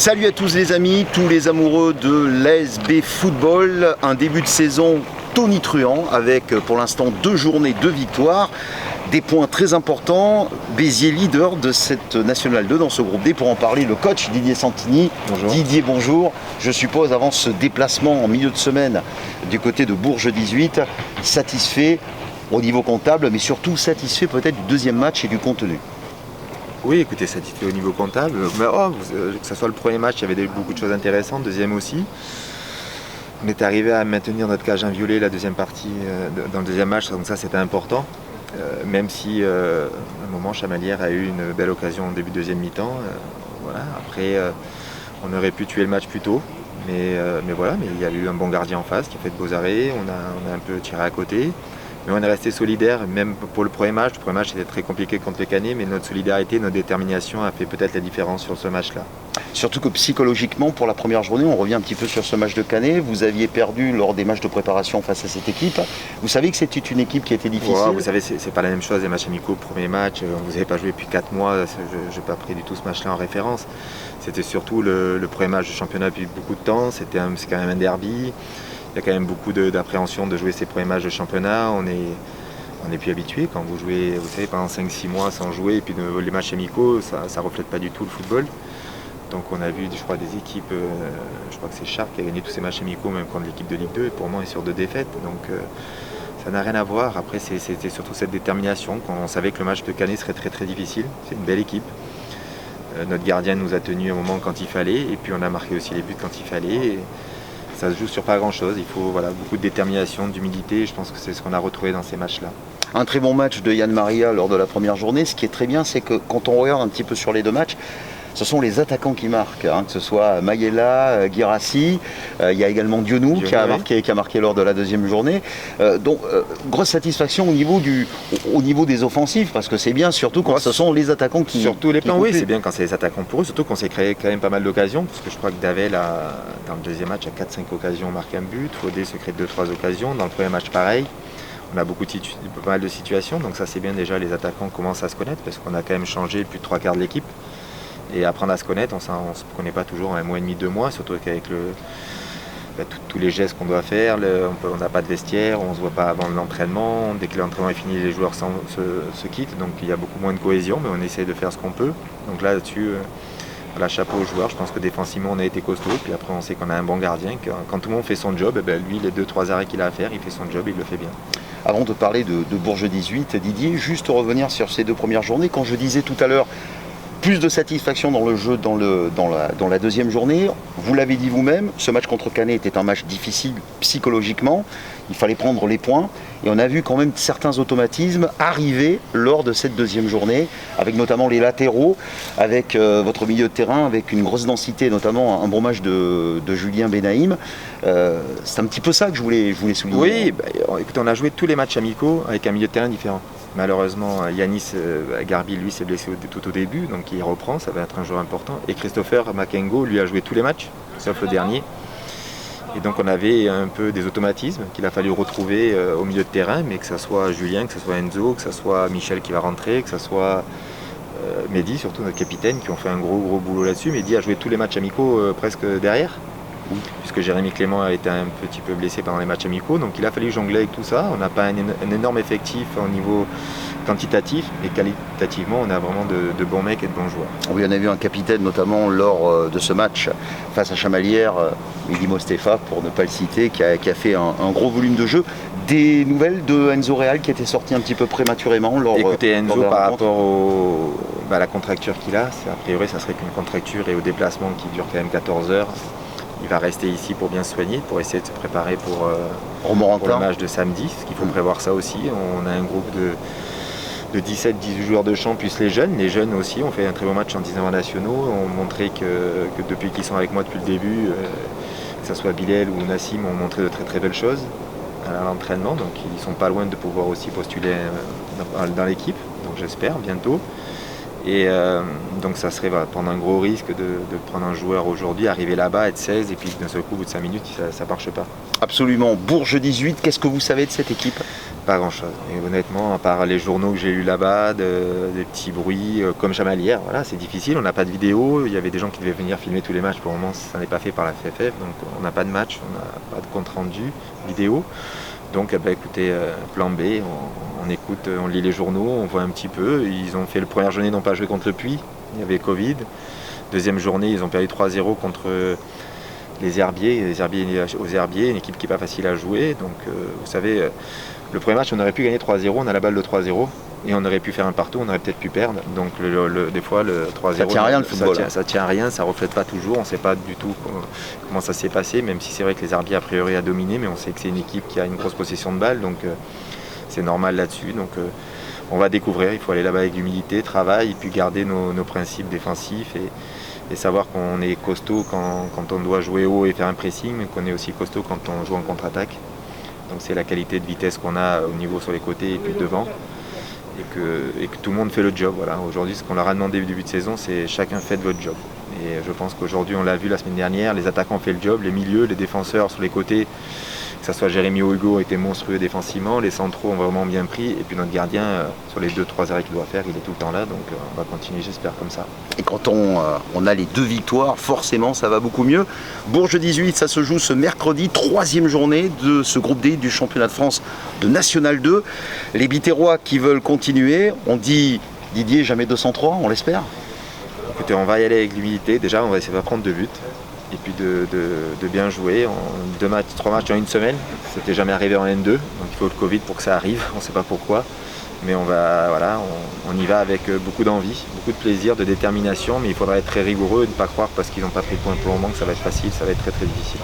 Salut à tous les amis, tous les amoureux de l'ASB Football. Un début de saison tonitruant avec pour l'instant 2 journées, 2 victoires. Des points très importants. Béziers leader de cette Nationale 2 dans ce groupe D. Pour en parler, le coach Didier Santini. Bonjour. Didier, bonjour. Je suppose avant ce déplacement en milieu de semaine du côté de Bourges 18, satisfait au niveau comptable, mais surtout satisfait peut-être du deuxième match et du contenu. Oui, écoutez, satisfait au niveau comptable. Mais, que ce soit le premier match, il y avait beaucoup de choses intéressantes, deuxième aussi. On est arrivé à maintenir notre cage inviolée la deuxième partie dans le deuxième match, donc ça c'était important. Même si à un moment Chamalières a eu une belle occasion en début de deuxième mi-temps. Voilà. Après, on aurait pu tuer le match plus tôt. Mais il y a eu un bon gardien en face qui a fait de beaux arrêts. On a un peu tiré à côté. Mais on est resté solidaire, même pour le premier match. Le premier match était très compliqué contre les Canets, mais notre solidarité, notre détermination a fait peut-être la différence sur ce match-là. Surtout que psychologiquement, pour la première journée, on revient un petit peu sur ce match de Canet. Vous aviez perdu lors des matchs de préparation face à cette équipe. Vous savez que c'était une équipe qui était difficile. Ouais, vous savez, c'est pas la même chose, les matchs amicaux, premier match. Vous n'avez pas joué depuis 4 mois, je n'ai pas pris du tout ce match-là en référence. C'était surtout le premier match de championnat depuis beaucoup de temps. C'est quand même un derby. Il y a quand même beaucoup d'appréhension de jouer ces premiers matchs de championnat. On est plus habitué quand vous jouez, vous savez, pendant 5-6 mois sans jouer, et puis les matchs amicaux, ça ne reflète pas du tout le football. Donc on a vu, je crois, des équipes, je crois que c'est Chartres qui a gagné tous ces matchs amicaux, même contre l'équipe de Ligue 2, et pour moi, est sur 2 défaites. Donc ça n'a rien à voir. Après, c'était surtout cette détermination, quand on savait que le match de Canet serait très très difficile. C'est une belle équipe. Notre gardien nous a tenus au moment quand il fallait, et puis on a marqué aussi les buts quand il fallait. Et ça se joue sur pas grand chose, il faut beaucoup de détermination, d'humilité, je pense que c'est ce qu'on a retrouvé dans ces matchs-là. Un très bon match de Yann Maria lors de la première journée. Ce qui est très bien, c'est que quand on regarde un petit peu sur les 2 matchs, ce sont les attaquants qui marquent, que ce soit Mayela, Guirassi, il y a également Dionou qui a marqué lors de la deuxième journée. Donc grosse satisfaction au niveau des offensifs, parce que c'est bien surtout quand ce sont les attaquants qui... Sur tous les plans, oui, c'est bien quand c'est les attaquants pour eux, surtout qu'on s'est créé quand même pas mal d'occasions, parce que je crois que Davel, dans le deuxième match, a 4-5 occasions marqué un but, Faudé se crée 2-3 occasions, dans le premier match pareil. On a pas mal de situations, donc ça c'est bien déjà, les attaquants commencent à se connaître, parce qu'on a quand même changé plus de 3/4 de l'équipe. Et apprendre à se connaître, on ne se connaît pas toujours un mois et demi, 2 mois, surtout qu'avec tous les gestes qu'on doit faire, on n'a pas de vestiaire, on ne se voit pas avant l'entraînement, dès que l'entraînement est fini, les joueurs se quittent, donc il y a beaucoup moins de cohésion, mais on essaie de faire ce qu'on peut. Donc là-dessus, chapeau aux joueurs, je pense que défensivement on a été costaud, puis après on sait qu'on a un bon gardien, quand tout le monde fait son job, lui les 2-3 arrêts qu'il a à faire, il fait son job, il le fait bien. Avant de parler de Bourges 18, Didier, juste revenir sur ces 2 premières journées, quand je disais tout à l'heure, plus de satisfaction dans le jeu dans la deuxième journée. Vous l'avez dit vous-même, ce match contre Canet était un match difficile psychologiquement. Il fallait prendre les points. Et on a vu quand même certains automatismes arriver lors de cette deuxième journée, avec notamment les latéraux, avec votre milieu de terrain, avec une grosse densité, notamment un bon match de Julien Benaïm. C'est un petit peu ça que je voulais souligner. Oui, écoutez, on a joué tous les matchs amicaux avec un milieu de terrain différent. Malheureusement, Yanis Garbi, lui, s'est blessé tout au début, donc il reprend, ça va être un joueur important. Et Christopher Makengo, lui, a joué tous les matchs, sauf le dernier. Et donc on avait un peu des automatismes qu'il a fallu retrouver au milieu de terrain, mais que ce soit Julien, que ce soit Enzo, que ce soit Michel qui va rentrer, que ce soit Mehdi, surtout notre capitaine, qui ont fait un gros boulot là-dessus. Mehdi a joué tous les matchs amicaux presque derrière, puisque Jérémy Clément a été un petit peu blessé pendant les matchs amicaux, donc il a fallu jongler avec tout ça. On n'a pas un énorme effectif au niveau quantitatif, mais qualitativement on a vraiment de bons mecs et de bons joueurs. Oui, on a vu un capitaine notamment lors de ce match face à Chamalières, Mehdi Mostefa pour ne pas le citer, qui a fait un gros volume de jeu. Des nouvelles de Enzo Real qui était sorti un petit peu prématurément Écoutez, Enzo, par rapport à la contracture qu'il a, a priori ça serait qu'une contracture et au déplacement qui dure quand même 14 heures. Il va rester ici pour bien se soigner, pour essayer de se préparer pour le match de samedi, parce qu'il faut prévoir ça aussi. On a un groupe de 17-18 joueurs de champ, plus les jeunes. Les jeunes aussi ont fait un très bon match en 19 nationaux, ont montré que depuis qu'ils sont avec moi depuis le début, que ce soit Bilal ou Nassim, ont montré de très très belles choses à l'entraînement. Donc ils ne sont pas loin de pouvoir aussi postuler dans l'équipe, donc j'espère bientôt. Et donc ça serait prendre un gros risque de prendre un joueur aujourd'hui, arriver là-bas, être 16 et puis d'un seul coup, au bout de 5 minutes, ça ne marche pas. Absolument. Bourges 18, qu'est-ce que vous savez de cette équipe ? Pas grand chose. Et honnêtement, à part les journaux que j'ai eu là-bas, des petits bruits comme Chamalières, voilà, c'est difficile, on n'a pas de vidéo. Il y avait des gens qui devaient venir filmer tous les matchs. Pour le moment, ça n'est pas fait par la FFF, donc on n'a pas de match, on n'a pas de compte rendu vidéo. Donc écoutez, plan B, on écoute, on lit les journaux, on voit un petit peu. Ils ont fait la première journée, ils n'ont pas joué contre le Puy, il y avait Covid. Deuxième journée, ils ont perdu 3-0 contre les Herbiers aux Herbiers, une équipe qui n'est pas facile à jouer. Donc vous savez, le premier match, on aurait pu gagner 3-0, on a la balle de 3-0. Et on aurait pu faire un partout, on aurait peut-être pu perdre. Donc des fois, le 3-0, ça tient à rien le football. Ça tient à rien, ça ne reflète pas toujours. On ne sait pas du tout comment ça s'est passé, même si c'est vrai que les Herbiers a priori a dominé, mais on sait que c'est une équipe qui a une grosse possession de balle, donc c'est normal là-dessus. Donc on va découvrir, il faut aller là-bas avec humilité, travail, et puis garder nos principes défensifs et savoir qu'on est costaud quand on doit jouer haut et faire un pressing, mais qu'on est aussi costaud quand on joue en contre-attaque. Donc c'est la qualité de vitesse qu'on a au niveau sur les côtés et puis devant. Et que tout le monde fait le job. Voilà. Aujourd'hui, ce qu'on leur a demandé au début de saison, c'est chacun fait votre job. Et je pense qu'aujourd'hui, on l'a vu la semaine dernière, les attaquants ont fait le job, les milieux, les défenseurs sur les côtés, que ce soit Jérémy ou Hugo, étaient monstrueux défensivement, les centraux ont vraiment bien pris, et puis notre gardien, sur les 2-3 arrêts qu'il doit faire, il est tout le temps là, donc on va continuer, j'espère, comme ça. Et quand on a les 2 victoires, forcément, ça va beaucoup mieux. Bourges 18, ça se joue ce mercredi, 3e journée de ce groupe D du championnat de France de National 2. Les Biterrois qui veulent continuer, on dit Didier, jamais 203, on l'espère. Écoutez, on va y aller avec l'humilité, déjà on va essayer de prendre 2 buts. Et puis de bien jouer. 3 matchs en une semaine, c'était jamais arrivé en N2, donc il faut le Covid pour que ça arrive, on ne sait pas pourquoi. Mais on y va avec beaucoup d'envie, beaucoup de plaisir, de détermination, mais il faudra être très rigoureux et ne pas croire parce qu'ils n'ont pas pris de points pour le moment que ça va être facile, ça va être très très difficile.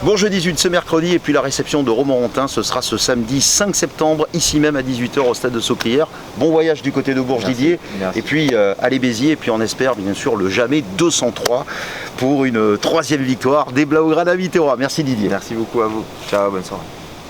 Bourges 18 ce mercredi, et puis la réception de Romorantin, ce sera ce samedi 5 septembre, ici même à 18h au stade de Saucrières. Bon voyage du côté de Bourges, Didier. Merci. Et puis allez Béziers, et puis on espère bien sûr le jamais 203 pour une 3e victoire des Blaugrana Biterrois. Merci Didier. Merci beaucoup à vous. Ciao, bonne soirée.